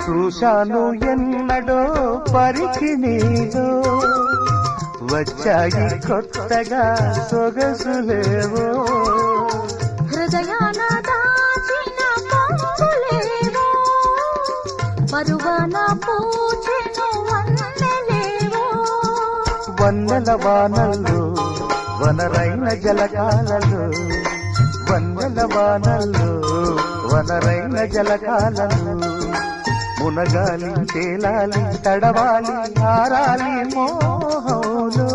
చూశాను ఎన్నడో పరికి నీలో వచ్చాయి కొత్తగా సొగసులేవో హృదయాన దాచిన పొంగులేవో మరువన పూచెను వన్నెలేవో వన్నెల వానల్లో వనరైన జలకాలలో వన్నెల వానల్లో వనరైన జలకాలలో మునగాలి తేలాలి తడవాలి ఆరాలి మోహంలో